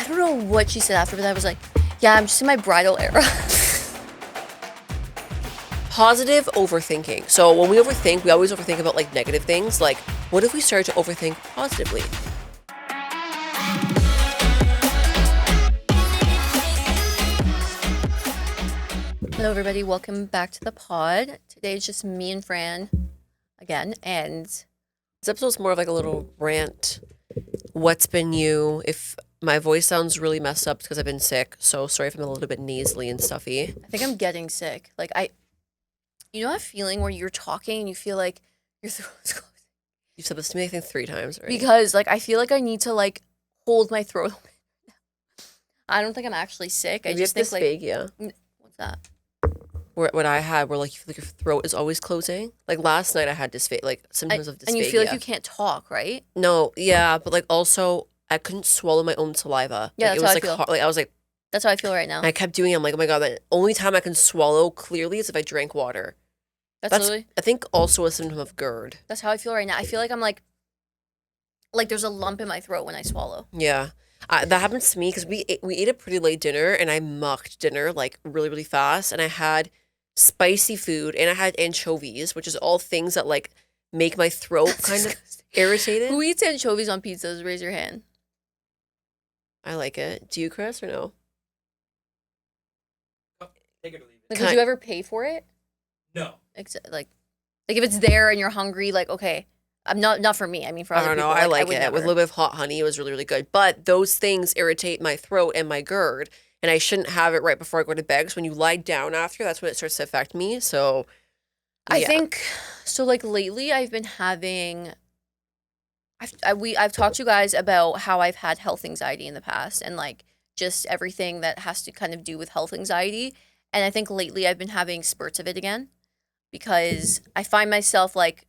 don't know what she said after, but I was like, yeah, I'm just in my bridal era. Positive overthinking. So when we overthink, we always overthink about like negative things. Like, what if we started to overthink positively? Hello, everybody. Welcome back to the pod. Today is just me and Fran again, and This episode's more of like a little rant. What's been you? If my voice sounds really messed up, it's because I've been sick. So sorry if I'm a little bit nasally and stuffy. I think I'm getting sick. You know that feeling where you're talking and you feel like your throat's closing? You've said this to me, I think 3 times already. Because I feel like I need to hold my throat. I don't think I'm actually sick. Maybe I just think dysphagia. what's that? What I had, where like you feel like your throat is always closing. Like last night, I had symptoms of dysphagia. And you feel like you can't talk, right? No, yeah, but like also I couldn't swallow my own saliva. Yeah, like, that's it was how I like feel. hard, like I was like, That's how I feel right now. I kept doing it. I'm like, oh my god, the only time I can swallow clearly is if I drank water. That's literally, I think also a symptom of GERD. that's how I feel right now. I feel like I'm like there's a lump in my throat when I swallow. Yeah. That happens to me because we ate a pretty late dinner and I mucked dinner like really, really fast. And I had spicy food and I had anchovies, which is all things that like make my throat kind of irritated. Who eats anchovies on pizzas? Raise your hand. I like it. Do you, Chris, or no? Take it or leave it. Like, Can would I- you ever pay for it? No. Like if it's there and you're hungry, like, okay. I'm not for me. I mean, for I other don't know. people. I like would it. never. With a little bit of hot honey, it was really, really good. But those things irritate my throat and my GERD. And I shouldn't have it right before I go to bed. Because when you lie down after, that's when it starts to affect me. So, I yeah. think so. Like lately, I've been having. I've talked to you guys about how I've had health anxiety in the past, and like just everything that has to kind of do with health anxiety. And I think lately I've been having spurts of it again, because I find myself like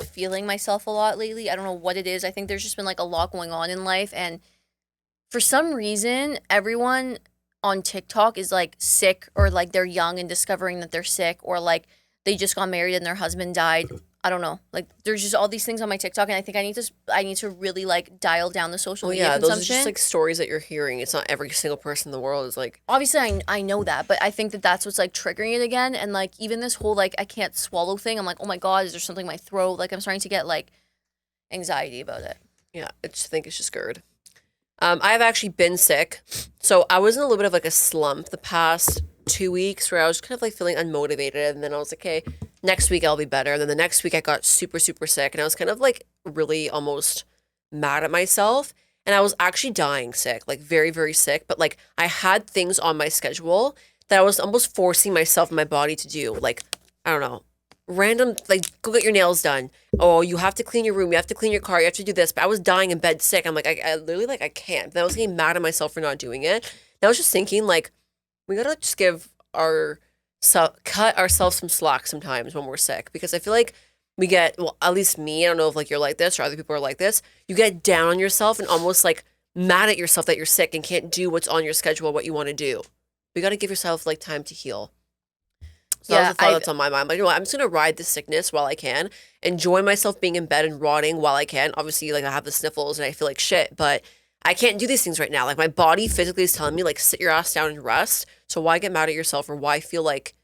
feeling myself a lot lately. I don't know what it is. I think there's just been like a lot going on in life, and for some reason, everyone on TikTok is like sick, or like they're young and discovering that they're sick, or like they just got married and their husband died. I don't know. Like there's just all these things on my TikTok, and I think I need to really like dial down the social media yeah, those are consumption. just like stories that you're hearing. It's not every single person in the world is like, Obviously, I know that, but I think that that's what's like triggering it again. And like even this whole like I can't swallow thing, I'm like, oh my god, is there something in my throat? Like I'm starting to get like anxiety about it. yeah, I just think it's just GERD. I've actually been sick. So I was in a little bit of like a slump the past 2 weeks where I was kind of like feeling unmotivated. And then I was like, okay, next week I'll be better. And then the next week I got super, super sick. And I was kind of like really almost mad at myself. And I was actually dying sick, like very, very sick. But like I had things on my schedule that I was almost forcing myself and my body to do. Like, I don't know, random, like go get your nails done. Oh, you have to clean your room. You have to clean your car. You have to do this. But I was dying in bed sick. I'm like, I literally like, I can't. Then I was getting mad at myself for not doing it. And I was just thinking like, we gotta just cut ourselves some slack sometimes when we're sick, because I feel like we get, well, at least me, I don't know if like you're like this or other people are like this, you get down on yourself and almost like mad at yourself that you're sick and can't do what's on your schedule, what you want to do. We gotta give yourself like time to heal. So that was the thought that's on my mind. But you know what? I'm just gonna ride the sickness while I can, enjoy myself being in bed and rotting while I can. Obviously, like I have the sniffles and I feel like shit, but I can't do these things right now. Like my body physically is telling me like sit your ass down and rest. So why get mad at yourself or why feel like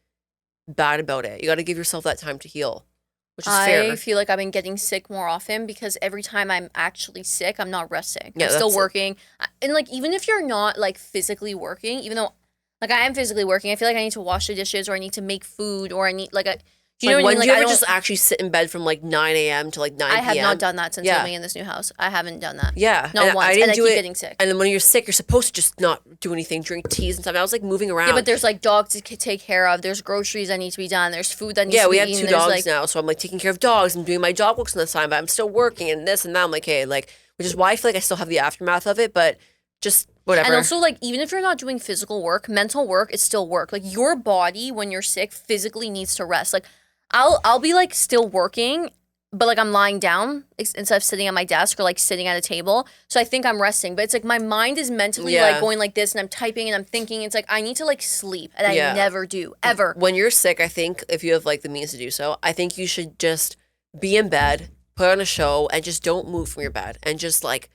bad about it? You got to give yourself that time to heal, which is fair. I feel like I've been getting sick more often because every time I'm actually sick, I'm not resting. Yeah, I'm still that's it. working. And like even if you're not like physically working, even though like I am physically working, I feel like I need to wash the dishes, or I need to make food, or I need like a do you know Like, what I when mean? do Like you I ever don't just actually sit in bed from like 9 a.m. to like 9 I p.m.? have not done that since Yeah. living in this new house. I haven't done that. Yeah. Not and once. I didn't and do I keep it. getting sick. And then when you're sick, you're supposed to just not do anything, drink teas and stuff. And I was like moving around. Yeah, but there's like dogs to take care of. There's groceries that need to be done. There's food that needs to be we have eaten. 2 There's, dogs like, now, so I'm like taking care of dogs and doing my job works on the side, but I'm still working and this and that. I'm like, hey, like, which is why I feel like I still have the aftermath of it, but just whatever. And also, like, even if you're not doing physical work, mental work is still work. Like, your body, when you're sick, physically needs to rest. Like, I'll be, like, still working, but, like, I'm lying down instead of sitting at my desk or, like, sitting at a table. So I think I'm resting. But it's, like, my mind is mentally, like, going like this, and I'm typing, and I'm thinking. It's, like, I need to, like, sleep. And I never do, ever. When you're sick, I think, if you have, like, the means to do so, I think you should just be in bed, put on a show, and just don't move from your bed. And just, like,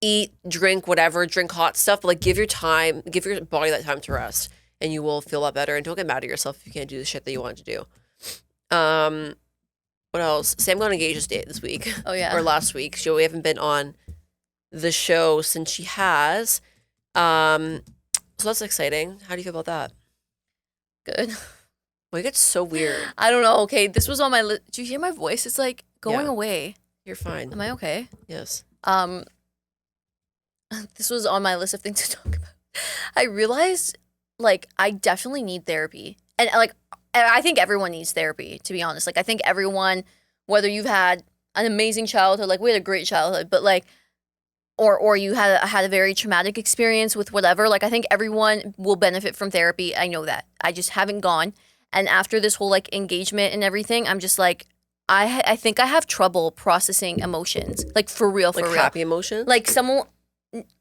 eat, drink, whatever, drink hot stuff, but like give your body that time to rest, and you will feel a lot better. And don't get mad at yourself if you can't do the shit that you want to do. What else? Sam got engaged this week. Oh yeah. Or last week. We haven't been on the show since she has. So that's exciting. How do you feel about that? Good. Well, it gets so weird. I don't know. Okay, this was on my list. Do you hear my voice? It's like going away. You're fine. Am I okay? Yes. This was on my list of things to talk about. I realized, like, I definitely need therapy. And, like, I think everyone needs therapy, to be honest. Like, I think everyone, whether you've had an amazing childhood, like, we had a great childhood, but, like, or you had a very traumatic experience with whatever, like, I think everyone will benefit from therapy. I know that. I just haven't gone. And after this whole, like, engagement and everything, I'm just, like, I think I have trouble processing emotions. Like, for real, for like real. Happy emotions? Like, someone,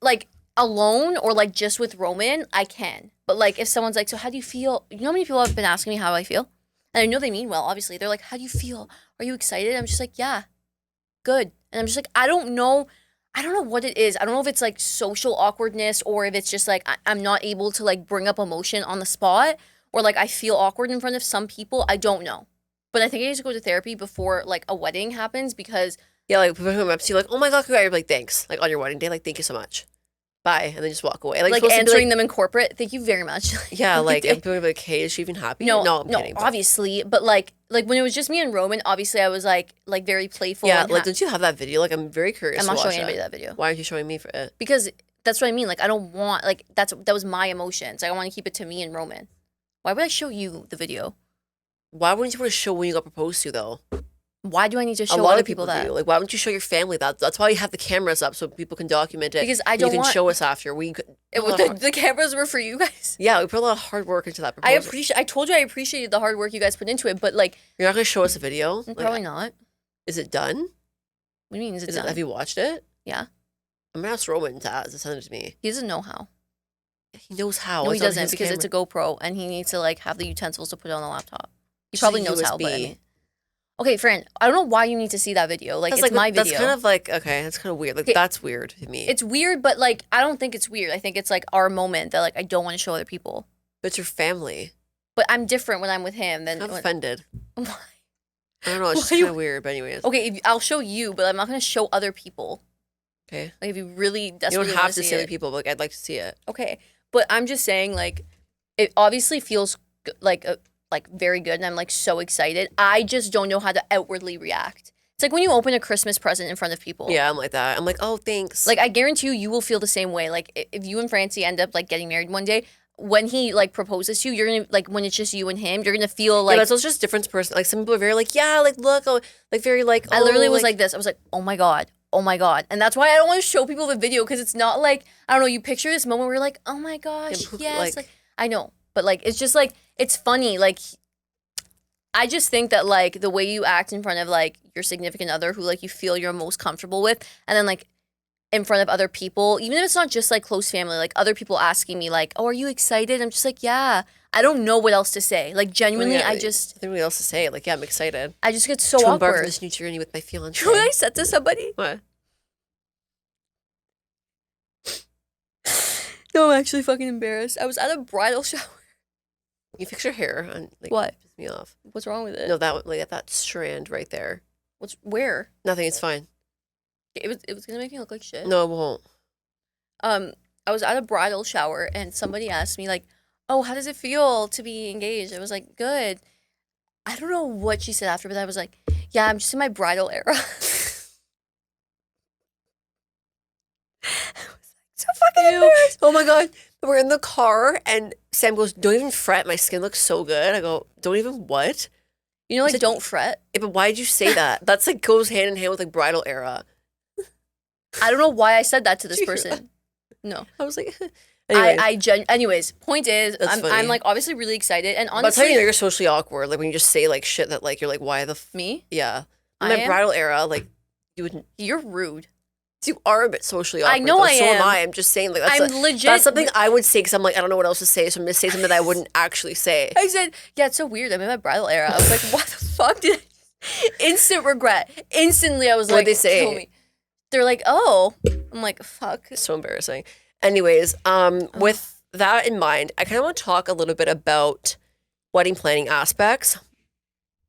like, alone or, like, just with Roman, I can. But, like, if someone's like, so how do you feel? You know how many people have been asking me how I feel? And I know they mean well, obviously. They're like, how do you feel? Are you excited? I'm just like, yeah, good. And I'm just like, I don't know what it is. I don't know if it's, like, social awkwardness or if it's just, like, I'm not able to, like, bring up emotion on the spot or, like, I feel awkward in front of some people. I don't know. But I think I need to go to therapy before, like, a wedding happens because... Yeah, like, people come up to you like, oh my God, you're like, thanks. Like, on your wedding day, like, thank you so much. Bye. And then just walk away. Like answering them in corporate, thank you very much. Yeah, like, and people are like, hey, is she even happy? No, I'm kidding. Obviously. But, like when it was just me and Roman, obviously I was, like very playful. Yeah, like, don't you have that video? Like, I'm very curious I'm not showing anybody that video. Why aren't you showing me for it? Because that's what I mean. Like, I don't want, like, that was my emotions. Like, I want to keep it to me and Roman. Why would I show you the video? Why wouldn't you want to show when you got proposed to, though? Why do I need to show a lot other of people that? Do. Like, why wouldn't you show your family that? That's why you have the cameras up so people can document it. Because I don't You can show us after. The cameras were for you guys. Yeah, we put a lot of hard work into that proposal. I told you I appreciated the hard work you guys put into it, but, like... You're not going to show us a video? Probably not. Is it done? What do you mean, is it done? Have you watched it? Yeah. I'm going to ask Roman to send it to me. He doesn't know how. He knows how. No, he doesn't, because it's a GoPro, and he needs to, like, have the utensils to put it on the laptop. He probably knows how, but... Okay, friend, I don't know why you need to see that video. Like, it's my video. That's kind of like, okay, that's kind of weird. Like, that's weird to me. It's weird, but, like, I don't think it's weird. I think it's, like, our moment that, like, I don't want to show other people. But it's your family. But I'm different when I'm with him than... I'm offended. Why? I don't know, it's just kind of weird, but anyways. Okay, I'll show you, but I'm not going to show other people. Okay. Like, if you really desperately You don't have to see other people, but, like, I'd like to see it. Okay, but I'm just saying, like, it obviously feels, like very good, and I'm, like, so excited. I just don't know how to outwardly react. It's like when you open a Christmas present in front of people. Yeah, I'm like that. I'm like, oh, thanks. Like, I guarantee you will feel the same way. Like, if you and Francie end up, like, getting married one day, when he, like, proposes to you, you're gonna, like, when it's just you and him, you're gonna feel, like... Yeah, that's just different person. Like, some people are very, like, yeah, like, look, oh, like, very, like, oh, I literally was like this. I was like, oh, my God. Oh, my God. And that's why I don't want to show people the video, because it's not, like, I don't know, you picture this moment where you're like, oh, my gosh, yes. Like, I know. But, like, it's just, like, it's funny, like... I just think that, like, the way you act in front of, like, your significant other who, like, you feel you're most comfortable with, and then, like, in front of other people, even if it's not just, like, close family, like, other people asking me, like, oh, are you excited? I'm just like, yeah. I don't know what else to say. Like, genuinely, I just... Nothing else to say. Like, yeah, I'm excited. I just get so awkward. To embark on this new journey with my fiancé. You know what I said to somebody? What? No, I'm actually fucking embarrassed. I was at a bridal shower. You fix your hair. And, like, what? Pissed me off. What's wrong with it? No, that strand right there. Where? Nothing. It's fine. It was gonna make me look like shit. No, it won't. I was at a bridal shower and somebody asked me, like, oh, how does it feel to be engaged? I was like, good. I don't know what she said after, but I was like, yeah, I'm just in my bridal era. I was like, so fucking embarrassed. Oh my God. We're in the car and Sam goes, don't even fret. My skin looks so good. I go, don't even what? You know, like, don't fret. Yeah, but why did you say that? That's, like, goes hand in hand with, like, bridal era. I don't know why I said that to this person. No. I was like, anyways, point is, I'm, like, obviously really excited. And honestly. But tell you, you're socially awkward. Like, when you just say, like, shit that, like, you're like, why the me? Yeah. In my bridal era, like, you wouldn't. You're rude. You are a bit socially awkward. I know I am. So am I. I'm just saying, like, legit. That's something I would say because I'm like, I don't know what else to say, so I'm gonna say something that I wouldn't actually say. I said, yeah, it's so weird. I'm in my bridal era. I was like, what the fuck did I... Instant regret. Instantly, I was like, what'd they say? Kill me. they're like, oh, I'm like, fuck. So embarrassing. Anyways, with that in mind, I kind of want to talk a little bit about wedding planning aspects,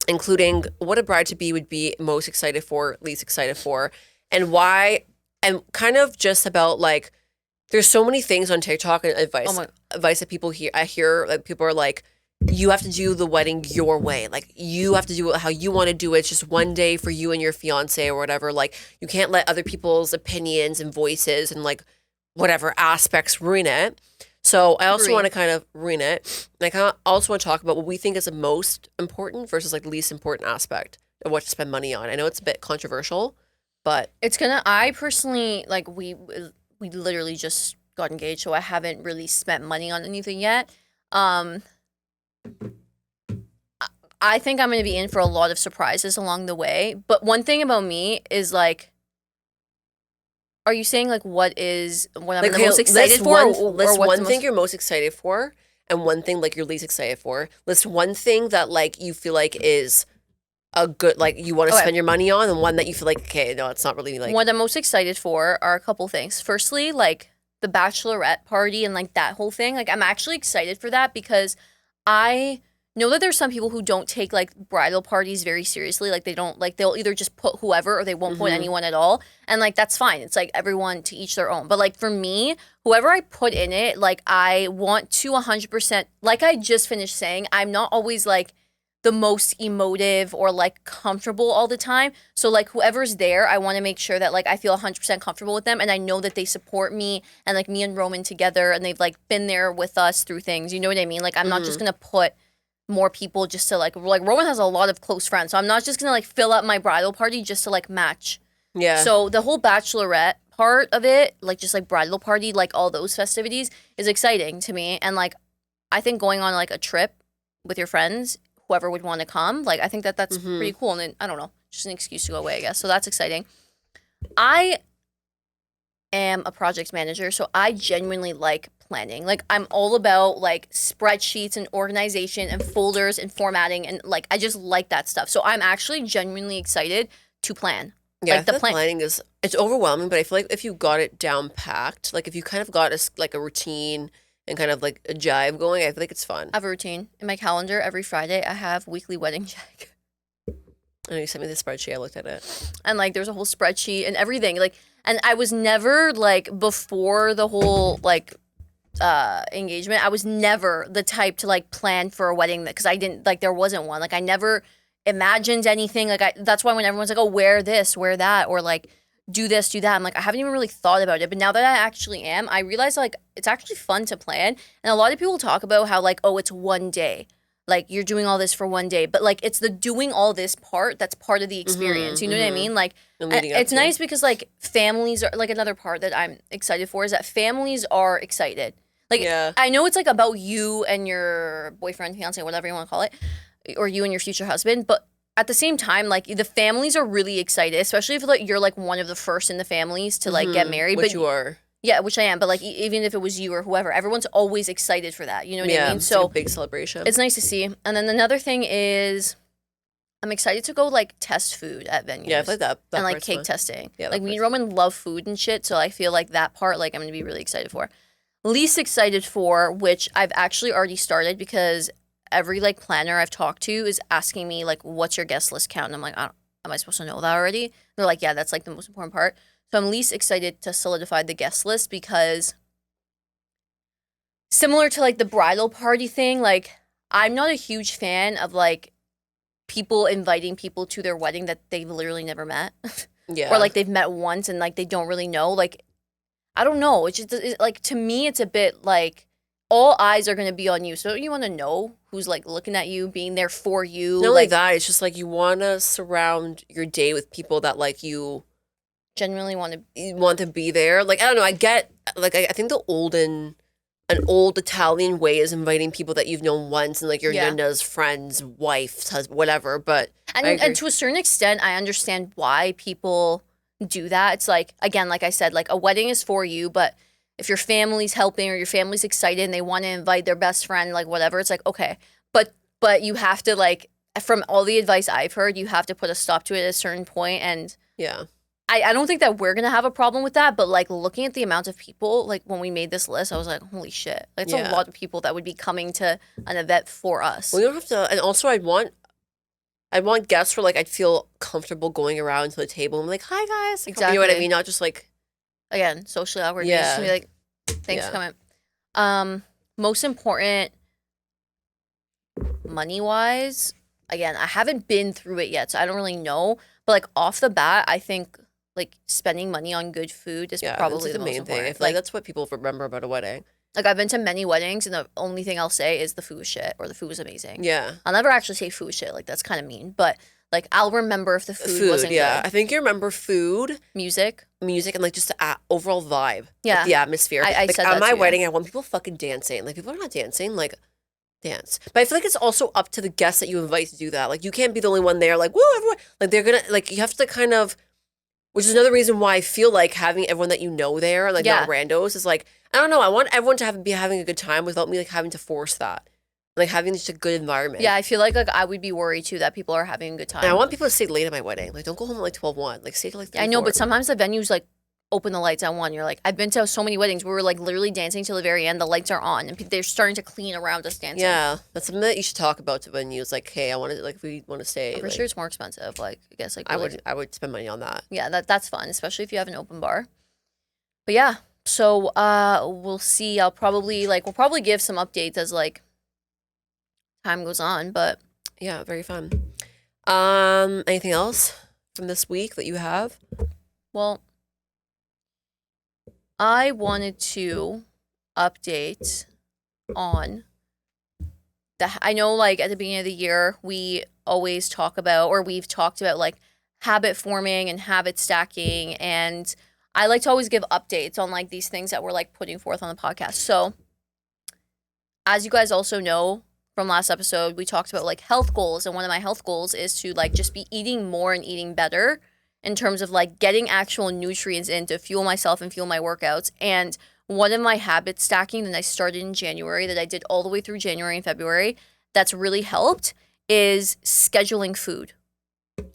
including what a bride to be would be most excited for, least excited for, and why, and kind of just about like, there's so many things on TikTok and advice that people hear. I hear like people are like, you have to do the wedding your way. Like you have to do it how you want to do it. It's just one day for you and your fiance or whatever. Like you can't let other people's opinions and voices and like whatever aspects ruin it. So I also want to kind of ruin it. And I kind of also want to talk about what we think is the most important versus like least important aspect of what to spend money on. I know it's a bit controversial, but I personally, like, we literally just got engaged, so I haven't really spent money on anything yet. I think I'm going to be in for a lot of surprises along the way. But one thing about me is like, are you saying like what I'm like, the most excited for? List one thing you're most excited for and one thing like you're least excited for. List one thing that like you feel like is a good, like you want to spend your money on, and one that you feel like, okay, no, it's not really like. What I'm most excited for are a couple things. Firstly, like the bachelorette party and like that whole thing. Like I'm actually excited for that because I know that there's some people who don't take like bridal parties very seriously. Like they don't, like they'll either just put whoever or they won't put anyone at all. And like that's fine. It's like everyone to each their own. But like for me, whoever I put in it, like I want to 100%, like I just finished saying, I'm not always like the most emotive or like comfortable all the time. So like whoever's there, I want to make sure that like I feel 100% comfortable with them and I know that they support me and like me and Roman together and they've like been there with us through things. You know what I mean? Like I'm not just going to put more people just to like Roman has a lot of close friends. So I'm not just going to like fill up my bridal party just to like match. Yeah. So the whole bachelorette part of it, like just like bridal party, like all those festivities is exciting to me. And like I think going on like a trip with your friends, whoever would want to come, like I think that that's pretty cool. And then, I don't know, just an excuse to go away, I guess. So that's exciting. I am a project manager, so I genuinely like planning. Like I'm all about like spreadsheets and organization and folders and formatting, and like I just like that stuff. So I'm actually genuinely excited to plan. Yeah, like the planning is, it's overwhelming, but I feel like if you got it down packed, like if you kind of got like a routine and kind of like a jive going, I feel like it's fun. I have a routine in my calendar. Every Friday I have weekly wedding check. I know you sent me the spreadsheet. I looked at it. And like there's a whole spreadsheet and everything. Like, and I was never like, before the whole like engagement, I was never the type to like plan for a wedding, because I didn't, like there wasn't one. Like I never imagined anything. Like that's why when everyone's like, oh, wear this, wear that, or like do this, do that, I'm like, I haven't even really thought about it. But now that I actually am, I realize like it's actually fun to plan. And a lot of people talk about how like, oh, it's one day. Like you're doing all this for one day, but like it's the doing all this part that's part of the experience. You know what I mean? Like it's nice because like families are like, another part that I'm excited for is that families are excited. Like I know it's like about you and your boyfriend, fiance, whatever you want to call it, or you and your future husband, but at the same time, like the families are really excited, especially if like you're like one of the first in the families to like get married. Which but you are. Yeah, which I am. But like even if it was you or whoever, everyone's always excited for that. You know what I mean? So like a big celebration. It's nice to see. And then another thing is, I'm excited to go like test food at venues. Yeah, I feel like that and like cake testing. Yeah, like me and Roman love food and shit, so I feel like that part, like I'm gonna be really excited for. Least excited for, which I've actually already started, because every like planner I've talked to is asking me like, what's your guest list count? And I'm like, am I supposed to know that already? And they're like, yeah, that's like the most important part. So I'm least excited to solidify the guest list, because similar to like the bridal party thing, like I'm not a huge fan of like people inviting people to their wedding that they've literally never met. Yeah. Or like they've met once and like they don't really know. Like, I don't know. It's just like, to me, it's a bit like all eyes are going to be on you. So don't you want to know who's like looking at you, being there for you? Not only that, it's just like you want to surround your day with people that like you genuinely want to be there. Like, I don't know. I get, like, I think an old Italian way is inviting people that you've known once and like your nonna's friends, wife, husband, whatever. But and to a certain extent, I understand why people do that. It's like, again, like I said, like a wedding is for you, but if your family's helping or your family's excited and they want to invite their best friend, like whatever, it's like, okay. But you have to, like, from all the advice I've heard, you have to put a stop to it at a certain point. And yeah, I don't think that we're gonna have a problem with that, but like looking at the amount of people, like when we made this list, I was like, holy shit. Like, it's a Yeah. lot of people that would be coming to an event for us. We don't have to, and also I'd want guests where like I'd feel comfortable going around to the table and be like, hi guys. Like, you know what I Exactly. mean? Not just like, Again, socially awkward. Yeah. Just be like, thanks for coming. Most important, money wise, again, I haven't been through it yet, so I don't really know. But like off the bat, I think like spending money on good food is yeah, probably that's the the most main thing. I important. feel like that's what people remember about a wedding. Like I've been to many weddings, and the only thing I'll say is the food was shit or the food was amazing. Yeah. I'll never actually say food was shit. Like that's kind of mean, but like I'll remember if the food wasn't yeah. good. I think you remember food, Music. and like just the overall vibe. Yeah. Like, the atmosphere. I like said at that my too, yeah. wedding, I want people fucking dancing. Like people are not dancing, like dance. But I feel like it's also up to the guests that you invite to do that. Like you can't be the only one there, like, woo, everyone. Like they're gonna, like, you have to kind of, which is another reason why I feel like having everyone that you know there, like Yeah. not randos, is like, I don't know, I want everyone to be having a good time without me like having to force that. Like having just a good environment. Yeah, I feel like I would be worried too that people are having a good time. And I want people to stay late at my wedding. Like don't go home at like 12:01. Like stay till like 3, I know, 4. but sometimes the venues like open the lights at 1. You're like, I've been to so many weddings where we're like literally dancing till the very end. The lights are on and they're starting to clean around us dancing. Yeah, that's something that you should talk about to venues. Like, hey, I want to, like, we want to stay. I'm pretty like, sure it's more expensive. Like, I guess like I really- would spend money on that. Yeah, that's fun, especially if you have an open bar. But yeah, so we'll see. We'll probably give some updates as like time goes on. But Yeah, very fun. Anything else from this week that you have? well, I wanted to update on I know like at the beginning of the year we always talk about, or we've talked about like habit forming and habit stacking, and I like to always give updates on like these things that we're like putting forth on the podcast. So as you guys also know from last episode, we talked about like health goals, and one of my health goals is to like just be eating more and eating better in terms of like getting actual nutrients in to fuel myself and fuel my workouts. And one of my habit stacking that I started in January, that I did all the way through January and February, that's really helped is scheduling food.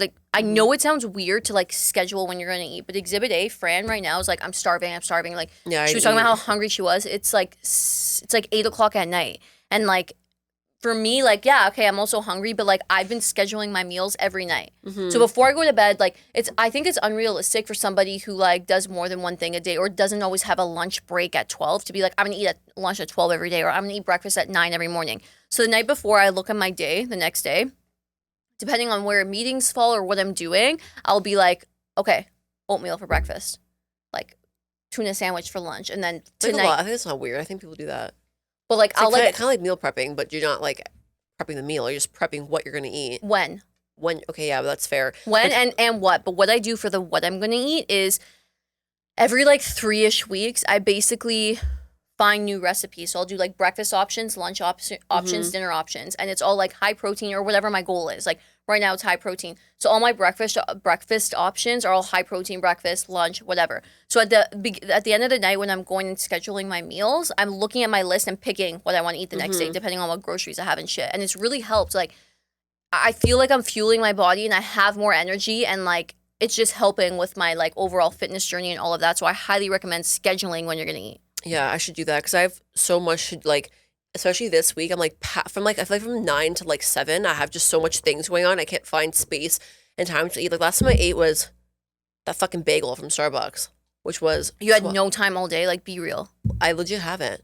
Like, I know it sounds weird to like schedule when you're gonna eat, but Exhibit A, Fran right now is like, I'm starving. Like, Yeah, she was talking about how hungry she was. It's like 8:00 at night, and like for me, like, yeah, okay, I'm also hungry, but like I've been scheduling my meals every night. So before I go to bed, like I think it's unrealistic for somebody who like does more than one thing a day or doesn't always have a lunch break at 12 to be like, I'm gonna eat at lunch at 12 every day, or I'm gonna eat breakfast at 9 every morning. So the night before I look at my day, the next day, depending on where meetings fall or what I'm doing, I'll be like, okay, oatmeal for breakfast, like tuna sandwich for lunch, and then tonight. I think that's not weird. I think people do that. But like It's I'll like, like kind of like meal prepping, but you're not like prepping the meal. You're just prepping what you're gonna eat. when. Okay, yeah, that's fair. When and what. But what I do for the what I'm going to eat is every like 3-ish weeks, I basically find new recipes. So I'll do like breakfast options, lunch options, dinner options. And it's all like high protein or whatever my goal is. Like right now it's high protein. So all my breakfast options are all high protein breakfast, lunch, whatever. So at the end of the night when I'm going and scheduling my meals, I'm looking at my list and picking what I want to eat the next day, depending on what groceries I have and shit. And it's really helped. Like I feel like I'm fueling my body and I have more energy, and like it's just helping with my like overall fitness journey and all of that. So I highly recommend scheduling when you're gonna eat. Yeah, I should do that because I have so much like, especially this week. I'm like from like I feel like from 9 to like 7, I have just so much things going on. I can't find space and time to eat. Like last time I ate was that fucking bagel from Starbucks, which was You had no time all day. Like, be real. I legit haven't.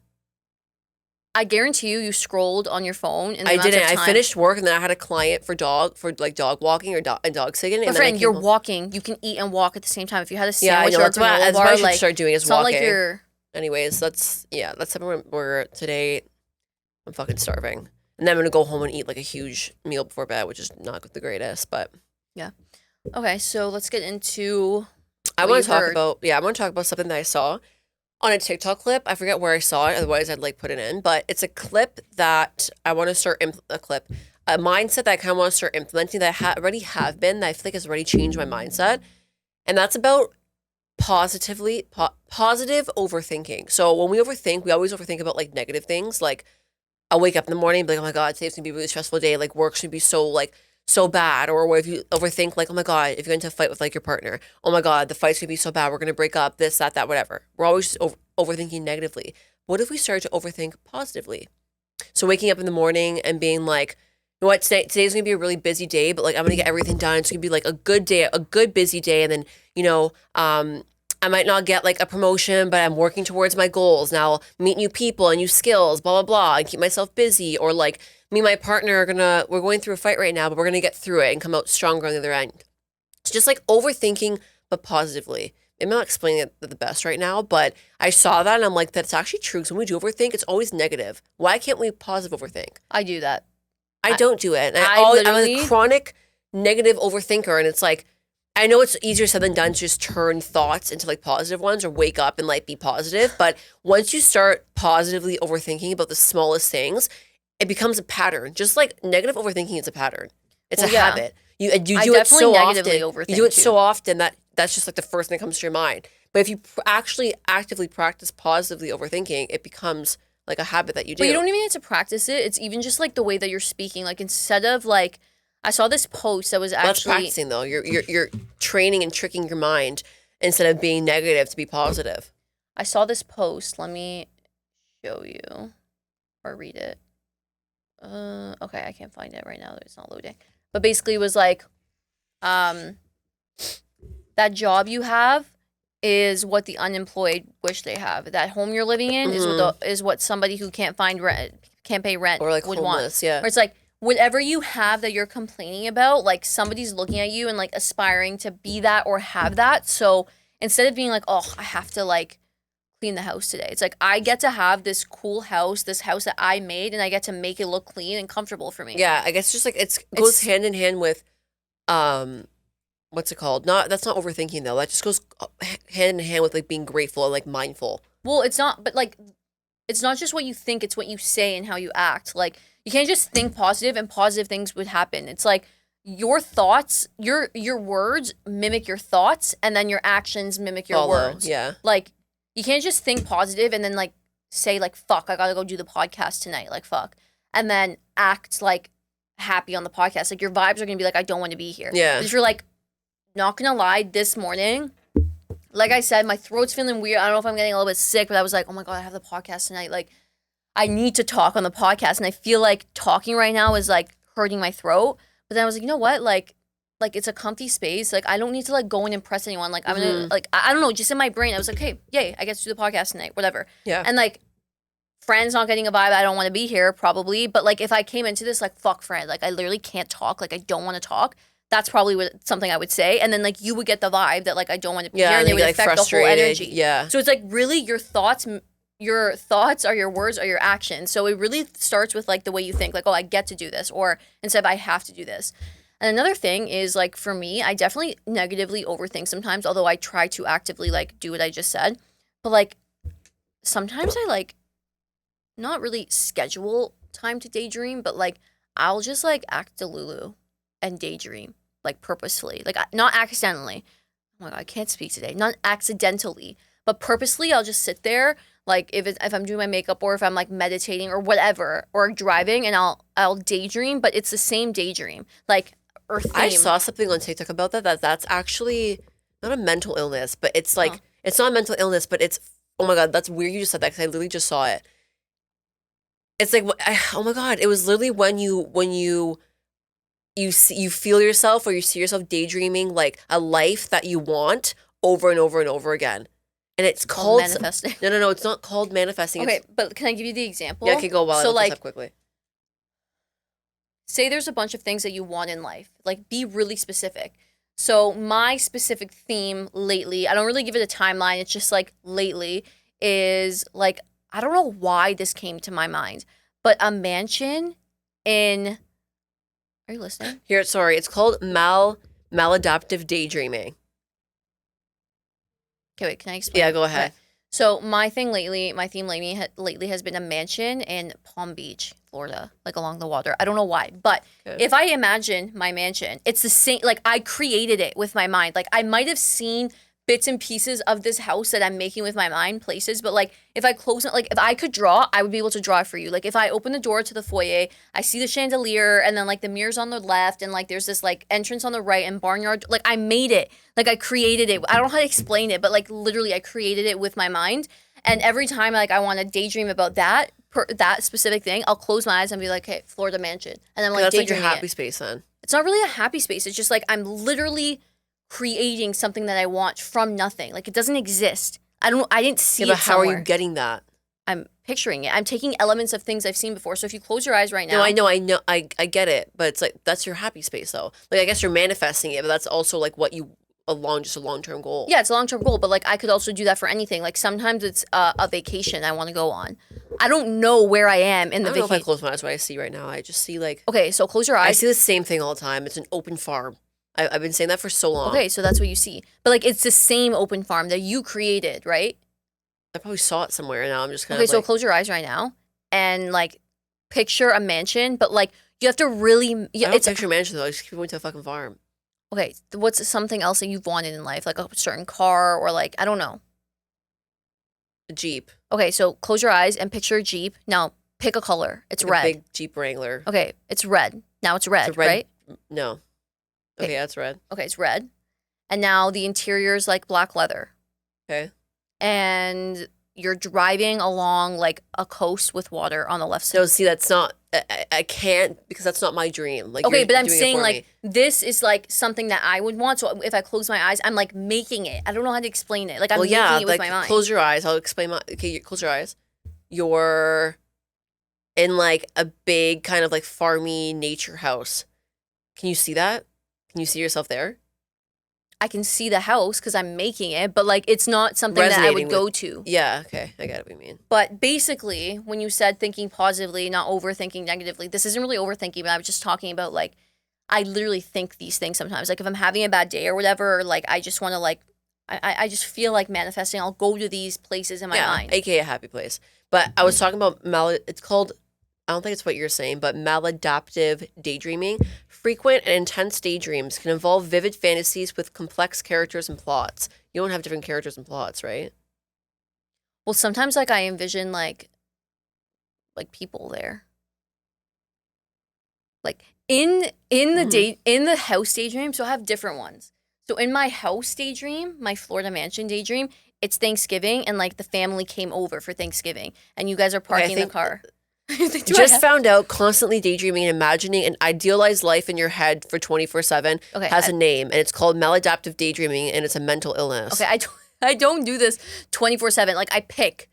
I guarantee you scrolled on your phone. In the I amount of didn't. I time. finished work and then I had a client for like dog walking or dog sitting. But And friend, then you're walking. You can eat and walk at the same time. If you had a Yeah, I sandwich know. or a That's what granola I bar, should like start doing is it's not walking. like you're. Anyways, that's something where today I'm fucking starving. And then I'm going to go home and eat like a huge meal before bed, which is not the greatest, but. Okay, so let's get into. I what want you to talk heard. about something that I saw on a TikTok clip. I forget where I saw it, otherwise I'd like put it in, but it's a clip that I want to start a mindset that I kind of want to start implementing that I already have been, that I feel like has already changed my mindset. And that's about positive overthinking. So when we overthink, we always overthink about like negative things. Like I'll wake up in the morning and be like, oh my God, today's gonna be a really stressful day. Like work's gonna be so like so bad, or what if you overthink like, oh my god, if you get into a fight with like your partner, oh my god, the fight's gonna be so bad, we're gonna break up, this, that, whatever. We're always just overthinking negatively. What if we started to overthink positively? So waking up in the morning and being like, you know what, today's gonna be a really busy day, but like I'm gonna get everything done. It's gonna be like a good day, a good busy day, and then I might not get like a promotion, but I'm working towards my goals. Now I'll meet new people and new skills, blah blah blah, and keep myself busy. Or like me and my partner we're going through a fight right now, but we're gonna get through it and come out stronger on the other end. It's just like overthinking, but positively. I'm not explaining it the best right now, but I saw that and I'm like, that's actually true. Because when we do overthink, it's always negative. Why can't we positive overthink? I do that. I don't do it. And I'm a chronic negative overthinker. And it's like, I know it's easier said than done to just turn thoughts into like positive ones or wake up and like be positive. But once you start positively overthinking about the smallest things, it becomes a pattern. Just like negative overthinking is a pattern. It's a habit. You do it so often. You do it so often that's just like the first thing that comes to your mind. But if you actually actively practice positively overthinking, it becomes like a habit that you do. But you don't even need to practice it. It's even just like the way that you're speaking. Like instead of like, I saw this post that was actually. That's practicing though. You're training and tricking your mind instead of being negative to be positive. I saw this post. Let me show you or read it. Okay, I can't find it right now. It's not loading. But basically, it was like, that job you have is what the unemployed wish they have. That home you're living in is what somebody who can't pay rent or like would homeless, want. yeah. Or it's like whatever you have that you're complaining about, like somebody's looking at you and like aspiring to be that or have that. So instead of being like, oh, I have to like clean the house today, it's like I get to have this cool house, this house that I made, and I get to make it look clean and comfortable for me. Yeah, I guess just like it goes hand in hand with what's it called? That's not overthinking though. That just goes hand in hand with like being grateful and like mindful. Well, it's not, but like, it's not just what you think, it's what you say and how you act. Like, you can't just think positive and positive things would happen. It's like your thoughts, your words mimic your thoughts, and then your actions mimic your words. Yeah. Like, you can't just think positive and then like say like, fuck, I gotta go do the podcast tonight. Like, fuck. And then act like happy on the podcast. Like, your vibes are gonna be like, I don't want to be here. Yeah. But if you're like, not gonna lie, this morning, like I said, my throat's feeling weird. I don't know if I'm getting a little bit sick, but I was like, oh my God, I have the podcast tonight. Like, I need to talk on the podcast. And I feel like talking right now is like hurting my throat. But then I was like, you know what? Like it's a comfy space. Like, I don't need to like go and impress anyone. Like, I'm gonna, like, I don't know, just in my brain, I was like, hey, yay, I get to do the podcast tonight, whatever. Yeah. And like, Friend's not getting a vibe. I don't want to be here, probably. But like, if I came into this, like, fuck Friend, like, I literally can't talk. Like, I don't want to talk. That's probably something I would say. And then like, you would get the vibe that like, I don't want to be here. And it would like affect the whole energy. Yeah. So it's like, really, your thoughts are your words, are your actions. So it really starts with like the way you think, like, oh, I get to do this, or instead of I have to do this. And another thing is like, for me, I definitely negatively overthink sometimes, although I try to actively like do what I just said. But like, sometimes I like not really schedule time to daydream, but like I'll just like act delulu and daydream, like purposefully, like not accidentally. Oh my God, I can't speak today. Not accidentally, but purposely. I'll just sit there, like if I'm doing my makeup or if I'm like meditating or whatever, or driving, and I'll daydream, but it's the same daydream, like or theme. I saw something on TikTok about that's actually not a mental illness, but it's like it's not a mental illness, but it's, oh my God, that's weird. You just said that because I literally just saw it. It's like, oh my God, it was literally when you feel yourself or you see yourself daydreaming like a life that you want over and over and over again. And it's called manifesting. No, it's not called manifesting. Okay, but can I give you the example? Yeah, I can go while I look this up quickly. Say there's a bunch of things that you want in life. Like, be really specific. So my specific theme lately, I don't really give it a timeline. It's just like lately is like, I don't know why this came to my mind, but a mansion in, are you listening? Here, sorry. It's called maladaptive daydreaming. Okay, wait, can I explain? Yeah, go ahead. Okay. So my theme lately has been a mansion in Palm Beach, Florida, like along the water. I don't know why, but if I imagine my mansion, it's the same, like I created it with my mind. Like I might have seen bits and pieces of this house that I'm making with my mind, places. But like if I close it, like if I could draw, I would be able to draw it for you. Like if I open the door to the foyer, I see the chandelier and then like the mirrors on the left and like there's this like entrance on the right and barnyard. Like I made it. Like I created it. I don't know how to explain it, but like literally I created it with my mind. And every time like I want to daydream about that specific thing, I'll close my eyes and be like, "Hey, Florida mansion," and I'm like, That's like your daydreaming happy space then. It's not really a happy space. It's just like I'm literally creating something that I want from nothing. Like it doesn't exist. I didn't see Yeah, but it how are somewhere. you getting that? I'm picturing it. I'm taking elements of things I've seen before. So if you close your eyes right now, No, I get it, but it's like that's your happy space though. Like I guess you're manifesting it, but that's also like what you just a long-term goal. yeah, it's a long-term goal, but like I could also do that for anything. Like sometimes it's a vacation I want to go on. I don't know where I am in the I don't know if I vacation. close my eyes what I see right now. I just see like Okay, so close your I eyes. see the same thing all the time. It's an open farm. I've been saying that for so long. Okay, so that's what you see. But like it's the same open farm that you created, right? I probably saw it somewhere and now I'm just kind Okay, of so like close your eyes right now and like picture a mansion, but like you have to really I yeah, don't it's picture a mansion though. I just keep going to a fucking farm. okay, what's something else that you've wanted in life? Like a certain car or like I don't know. A Jeep. Okay, so close your eyes and picture a Jeep. Now pick a color. It's Like red. a big Jeep Wrangler. Okay, it's red. Now it's red, It's a red right? No. Okay, yeah, it's red. Okay, it's red. And now the interior is like black leather. Okay. And you're driving along like a coast with water on the left side. So see, that's not. I can't because that's not my dream. Like Okay, you're but I'm doing it saying for like me. this is like something that I would want. So if I close my eyes, I'm like making it. I don't know how to explain it. Like I'm Well, making yeah, it with like my mind. close your eyes. I'll explain my. Okay, close your eyes. You're in like a big kind of like farmy nature house. Can you see that? Can you see yourself there? I can see the house because I'm making it, but like it's not something that I Resonating would go with- to. Yeah. Okay, I get what you mean. But basically, when you said thinking positively, not overthinking negatively, this isn't really overthinking, but I was just talking about like I literally think these things sometimes. Like if I'm having a bad day or whatever, or like I just want to like I just feel like manifesting. I'll go to these places in my mind. aka a happy place. But I was talking about it's called. I don't think it's what you're saying, but maladaptive daydreaming. Frequent and intense daydreams can involve vivid fantasies with complex characters and plots. You don't have different characters and plots, right? Well, sometimes like I envision like people there. Like in the Mhm. in the house daydream, so I have different ones. So in my house daydream, my Florida mansion daydream, it's Thanksgiving and like the family came over for Thanksgiving and you guys are parking the think- car. Just found out constantly daydreaming and imagining an idealized life in your head for 24/7 Okay, has a name, and it's called maladaptive daydreaming, and it's a mental illness. Okay, I don't do this 24/7. Like I pick.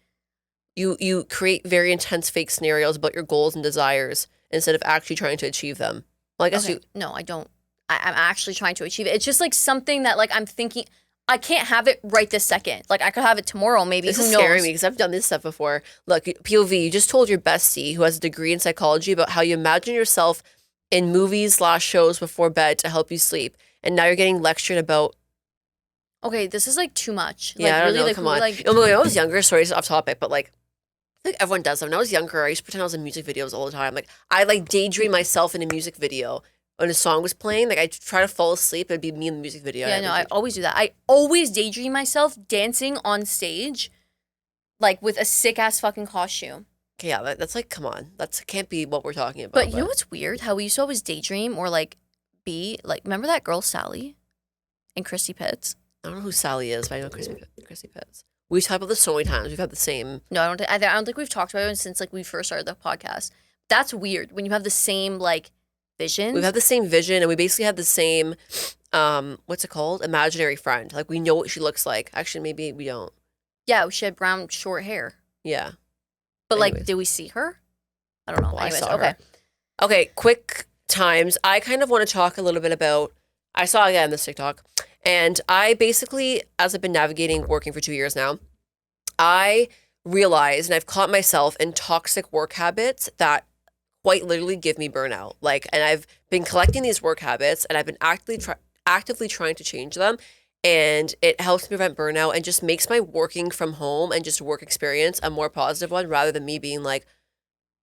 You create very intense fake scenarios about your goals and desires instead of actually trying to achieve them. Well, I guess Okay, no, I don't. I'm actually trying to achieve it. It's just like something that like I'm thinking. I can't have it right this second. Like I could have it tomorrow, maybe. This Who is knows? scaring me because I've done this stuff before. Look, POV, you just told your bestie who has a degree in psychology about how you imagine yourself in movies/shows before bed to help you sleep, and now you're getting lectured about. Okay, this is like too much. Yeah, like, I don't really, know. like, Come who, on. like When I was younger, sorry, it's off topic, but like I think everyone does. When I was younger, I used to pretend I was in music videos all the time. Like I like daydream myself in a music video. When a song was playing, like I try to fall asleep, it'd be me in the music video. yeah, no, I always do that. I always daydream myself dancing on stage, like with a sick ass fucking costume. Okay, yeah, that's like, come on, can't be what we're talking about. But you know what's weird? How we used to always daydream or like be like. Remember that girl Sally, and Christy Pitts? I don't know who Sally is, but I know Chrissy Pitts. We've talked about this so many times. We've had the same. No, I don't think we've talked about it since like we first started the podcast. That's weird when you have the same like vision. We've had the same vision, and we basically had the same, what's it called? Imaginary friend. Like we know what she looks like. Actually, maybe we don't. Yeah, she had brown short hair. Yeah. But like, Anyways. did we see her? I don't know. Well, I Anyways, saw okay. her. Okay, quick times. I kind of want to talk a little bit about. I saw again this TikTok, and I basically, as I've been navigating working for 2 years now, I realized, and I've caught myself in toxic work habits that quite literally give me burnout. Like, and I've been collecting these work habits, and I've been actively trying to change them, and it helps me prevent burnout and just makes my working from home and just work experience a more positive one rather than me being like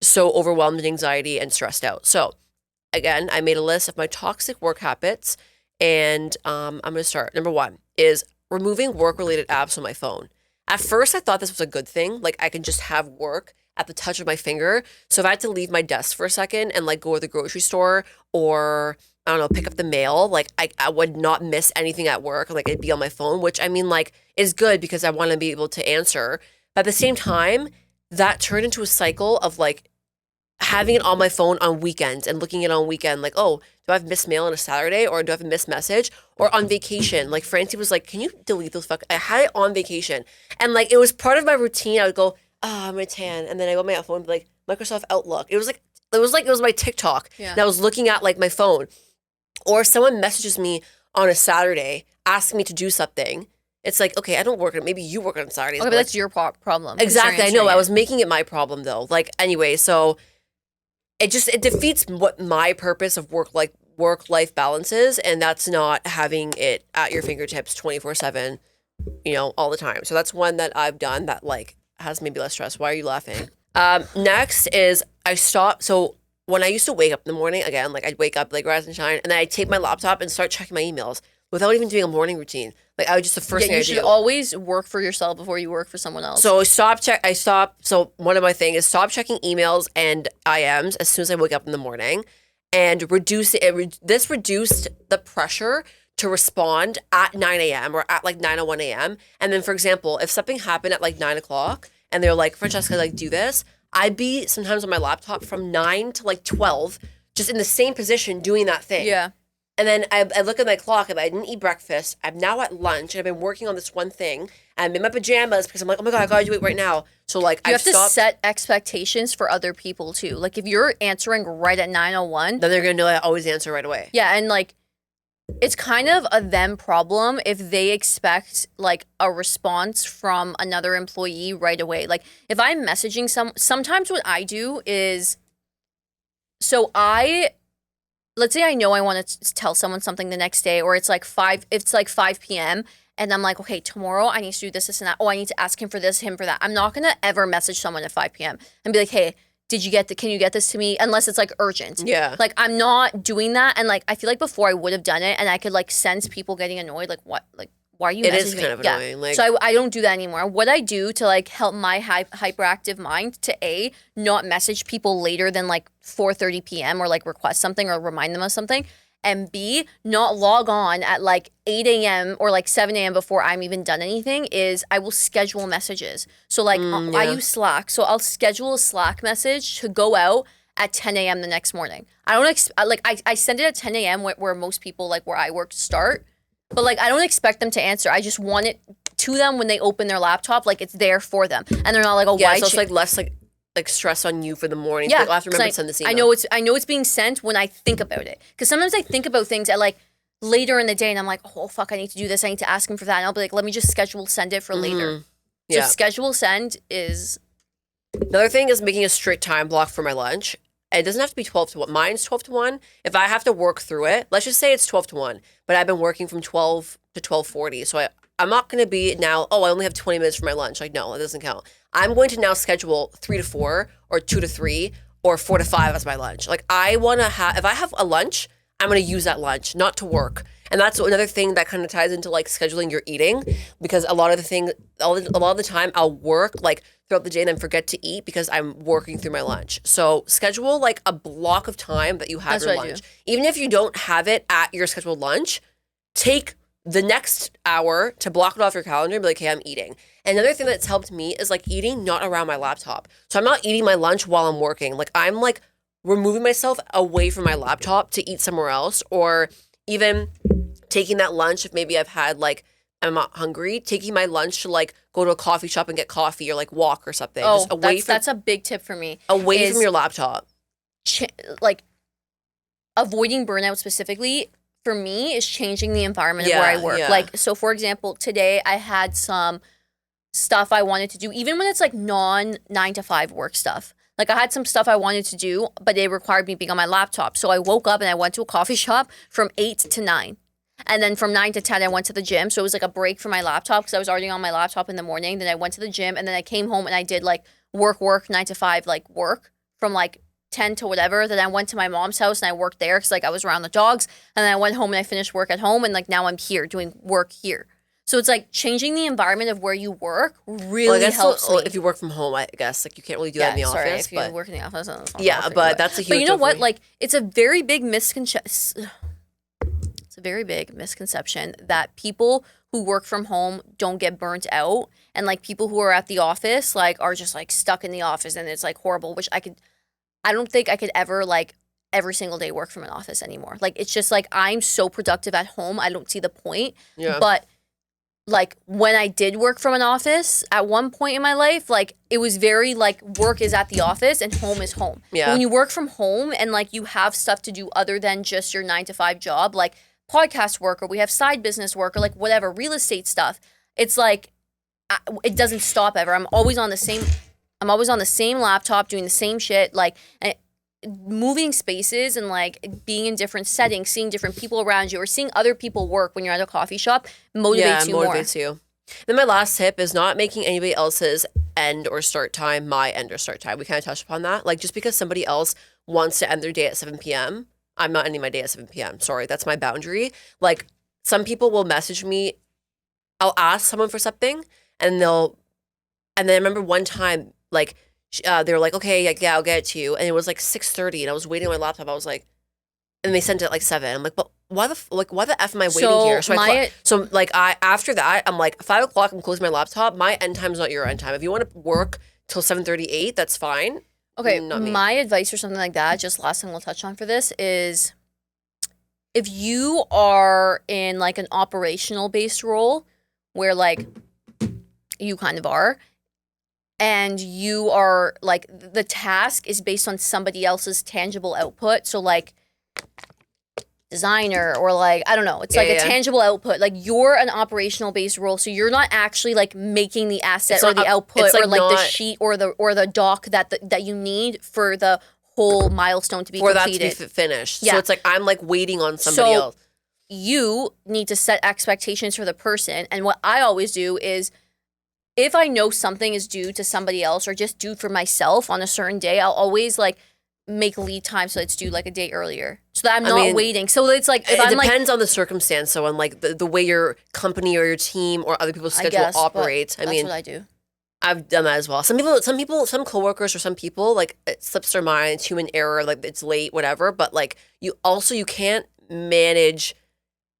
so overwhelmed with anxiety and stressed out. So, again, I made a list of my toxic work habits, and I'm going to start. Number one is removing work-related apps on my phone. At first, I thought this was a good thing. Like, I can just have work at the touch of my finger. So if I had to leave my desk for a second and like go to the grocery store or I don't know, pick up the mail, like I would not miss anything at work. Like it'd be on my phone, which I mean like is good because I want to be able to answer. But at the same time, that turned into a cycle of like having it on my phone on weekends and looking at it on weekend, like, oh, do I have missed mail on a Saturday or do I have a missed message? Or on vacation, like Francie was like, can you delete those I had it on vacation. And like, it was part of my routine. I would go, I'm a tan. And then I go on my phone and be like, Microsoft Outlook. It was my TikTok. Yeah. And I was looking at like my phone. Or someone messages me on a Saturday, asking me to do something. It's like, okay, I don't work on it. Maybe you work on Saturdays. Okay, but that's your problem. Exactly. I know. I was making it my problem though. Like, anyway, so it defeats what my purpose of work-life balance is, and that's not having it at your fingertips 24/7, all the time. So that's one that I've done that like has maybe less stress. Why are you laughing? Next is I stopped. So when I used to wake up in the morning, again, like I'd wake up like rise and shine, and then I'd take my laptop and start checking my emails without even doing a morning routine. Like I would just the first thing I do. You should always work for yourself before you work for someone else. So So one of my things is stop checking emails and IMs as soon as I wake up in the morning, and this reduced the pressure to respond at 9 a.m. or at like 9:01 a.m. And then, for example, if something happened at like 9 o'clock and they're like, Francesca, like do this, I'd be sometimes on my laptop from 9 to like 12, just in the same position doing that thing. Yeah. And then I look at my clock and I didn't eat breakfast. I'm now at lunch and I've been working on this one thing. I'm in my pajamas because I'm like, oh my God, I gotta do it right now. So like you have to set expectations for other people too. Like if you're answering right at 9:01, then they're gonna know I always answer right away. Yeah, and like it's kind of a them problem if they expect like a response from another employee right away. Like if I'm messaging sometimes what I do is, let's say I know I want to tell someone something the next day, or it's like 5 p.m. and I'm like, okay, tomorrow I need to do this, this, and that. Oh, I need to ask him for this, him for that. I'm not gonna ever message someone at 5 p.m. and be like, hey, can you get this to me? Unless it's like urgent. Yeah. Like I'm not doing that. And like I feel like before I would have done it and I could like sense people getting annoyed. Like what? Like why are you messaging me? It is kind of annoying. Like, so I don't do that anymore. What I do to like help my hyperactive mind to not message people later than like 4:30 p.m. or like request something or remind them of something. And B, not log on at like 8 a.m. or like 7 a.m. before I'm even done anything is I will schedule messages. So like I use Slack. So I'll schedule a Slack message to go out at 10 a.m. the next morning. I don't I send it at 10 a.m. where most people like where I work start. But like I don't expect them to answer. I just want it to them when they open their laptop. Like it's there for them. And they're not like, oh, yeah, why? So it's like less like stress on you for the morning. Yeah, like, I'll have to remember to send this email. I know it's being sent when I think about it. Because sometimes I think about things at like later in the day and I'm like, oh fuck, I need to do this. I need to ask him for that. And I'll be like, let me just send it for later. Yeah. So schedule send is. Another thing is making a strict time block for my lunch. It doesn't have to be 12 to 1. Mine's 12 to 1. If I have to work through it, let's just say it's 12 to 1, but I've been working from 12 to 12:40. So I'm not going to be now, oh, I only have 20 minutes for my lunch. Like, no, it doesn't count. I'm going to now schedule 3 to 4 or 2 to 3 or 4 to 5 as my lunch. Like I want to if I have a lunch, I'm going to use that lunch, not to work. And that's another thing that kind of ties into like scheduling your eating, because a lot of the time I'll work like throughout the day and then forget to eat because I'm working through my lunch. So schedule like a block of time that you have your lunch. Even if you don't have it at your scheduled lunch, take the next hour to block it off your calendar and be like, hey, I'm eating. And another thing that's helped me is like eating not around my laptop. So I'm not eating my lunch while I'm working. Like I'm like removing myself away from my laptop to eat somewhere else, or even taking that lunch if maybe I've had like, I'm not hungry, taking my lunch to like go to a coffee shop and get coffee or like walk or something. Oh, just away that's a big tip for me. Away from your laptop. Like avoiding burnout specifically for me is changing the environment of where I work. Yeah. Like, so for example, today I had some stuff I wanted to do, even when it's like non-9 to 5 work stuff. Like I had some stuff I wanted to do, but it required me being on my laptop. So I woke up and I went to a coffee shop from 8 to 9. And then from 9 to 10, I went to the gym. So it was like a break from my laptop because I was already on my laptop in the morning. Then I went to the gym and then I came home and I did like work, 9 to 5, like work from like 10 to whatever. Then I went to my mom's house and I worked there because like I was around the dogs. And then I went home and I finished work at home. And like now I'm here doing work here. So it's like changing the environment of where you work really Well, I guess helps me. if you work from home, I guess like you can't really do that in the sorry, office. if you But work in the office, that's not yeah, for you, but that's a huge. But you know one for what? me. Like, it's a very big misconception. It's a very big misconception that people who work from home don't get burnt out, and like people who are at the office like are just like stuck in the office and it's like horrible. Which I don't think I could ever like every single day work from an office anymore. Like it's just like I'm so productive at home. I don't see the point. Yeah. But like when I did work from an office at one point in my life, like it was very like work is at the office and home is home. Yeah. But when you work from home and like you have stuff to do other than just your 9 to 5 job, like podcast work or we have side business work or like whatever, real estate stuff, it's like it doesn't stop ever. I'm always on the same laptop doing the same shit, like moving spaces and like being in different settings, seeing different people around you or seeing other people work when you're at a coffee shop motivates you more. Motivates you. Then my last tip is not making anybody else's end or start time my end or start time. We kind of touched upon that. Like just because somebody else wants to end their day at 7 p.m., I'm not ending my day at 7 p.m. Sorry, that's my boundary. Like some people will message me, I'll ask someone for something and then I remember one time like they were like, okay, yeah, I'll get it to you. And it was like 6:30 and I was waiting on my laptop. I was like, and they sent it at like 7. I'm like, but why the F am I waiting here? So after that, I'm like, 5 o'clock, I'm closing my laptop. My end time's not your end time. If you want to work till 7:38, that's fine. Okay, Not me. my advice or something like that, just last thing we'll touch on for this is if you are in like an operational based role where like you kind of are, and you are like the task is based on somebody else's tangible output. So like designer or like, I don't know, it's like a tangible output. Like you're an operational based role. So you're not actually like making the asset or the output or like the sheet or the doc that you need for the whole milestone to be completed. For that to be finished. Yeah. So it's like I'm like waiting on somebody else. You need to set expectations for the person. And what I always do is if I know something is due to somebody else or just due for myself on a certain day, I'll always like make lead time so it's due like a day earlier so that I'm not waiting. So it's like if it depends on the circumstance. So on like the way your company or your team or other people's schedule operates. That's what I do. I've done that as well. Some coworkers or some people like it slips their mind, it's human error, like it's late, whatever. But like you can't manage.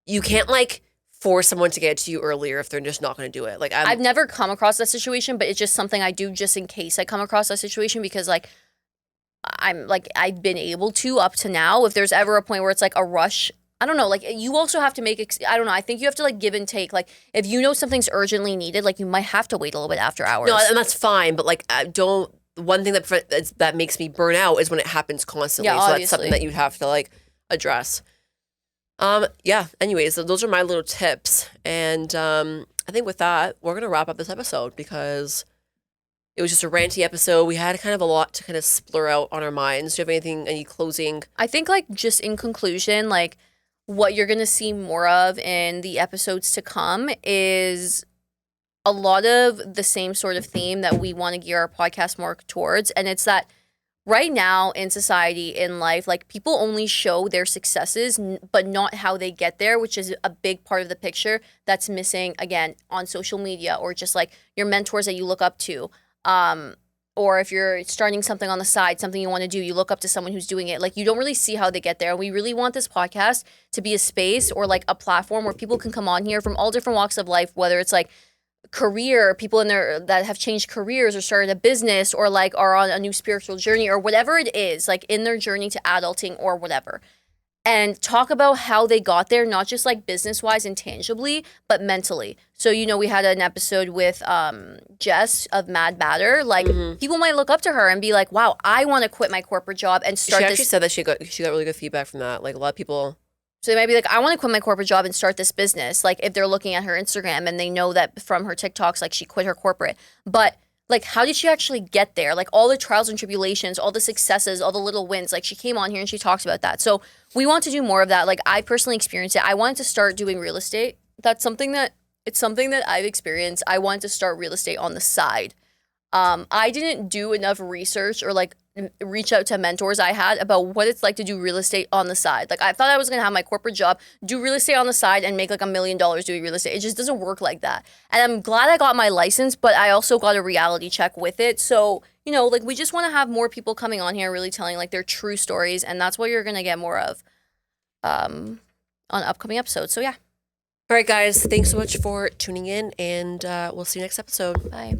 You can't like force someone to get to you earlier if they're just not going to do it. Like I've never come across that situation, but it's just something I do just in case I come across that situation because like I'm like I've been able to up to now. If there's ever a point where it's like a rush, I don't know. Like you also have to make. I don't know. I think you have to like give and take. Like if you know something's urgently needed, like you might have to wait a little bit after hours. No, and that's fine. But like don't. One thing that makes me burn out is when it happens constantly. Yeah, so obviously. That's something that you'd have to like address. Yeah. Anyways, those are my little tips, and I think with that we're gonna wrap up this episode because it was just a ranty episode. We had kind of a lot to kind of splur out on our minds. Do you have any closing? I think like just in conclusion, like what you're gonna see more of in the episodes to come is a lot of the same sort of theme that we want to gear our podcast more towards, and it's that. Right now in society, in life, like people only show their successes, but not how they get there, which is a big part of the picture that's missing, again, on social media or just like your mentors that you look up to. Or if you're starting something on the side, something you want to do, you look up to someone who's doing it. Like you don't really see how they get there. And we really want this podcast to be a space or like a platform where people can come on here from all different walks of life, whether it's like career, people in there that have changed careers or started a business or like are on a new spiritual journey or whatever it is, like in their journey to adulting or whatever. And talk about how they got there, not just like business-wise and tangibly, but mentally. So, you know, we had an episode with Jess of Mad Batter. Like, people might look up to her and be like, wow, I want to quit my corporate job and start this. She actually said that she got really good feedback from that. Like, a lot of people... So they might be like, I want to quit my corporate job and start this business. Like if they're looking at her Instagram and they know that from her TikToks, like she quit her corporate. But like, how did she actually get there? Like all the trials and tribulations, all the successes, all the little wins. Like she came on here and she talks about that. So we want to do more of that. Like I personally experienced it. I wanted to start doing real estate. It's something that I've experienced. I wanted to start real estate on the side. I didn't do enough research or like reach out to mentors I had about what it's like to do real estate on the side. Like I thought I was gonna have my corporate job, do real estate on the side, and make like $1 million doing real estate. It just doesn't work like that. And I'm glad I got my license, but I also got a reality check with it. So, you know, like we just want to have more people coming on here really telling like their true stories, and that's what you're gonna get more of on upcoming episodes. So yeah. All right, guys, thanks so much for tuning in, and we'll see you next episode. Bye.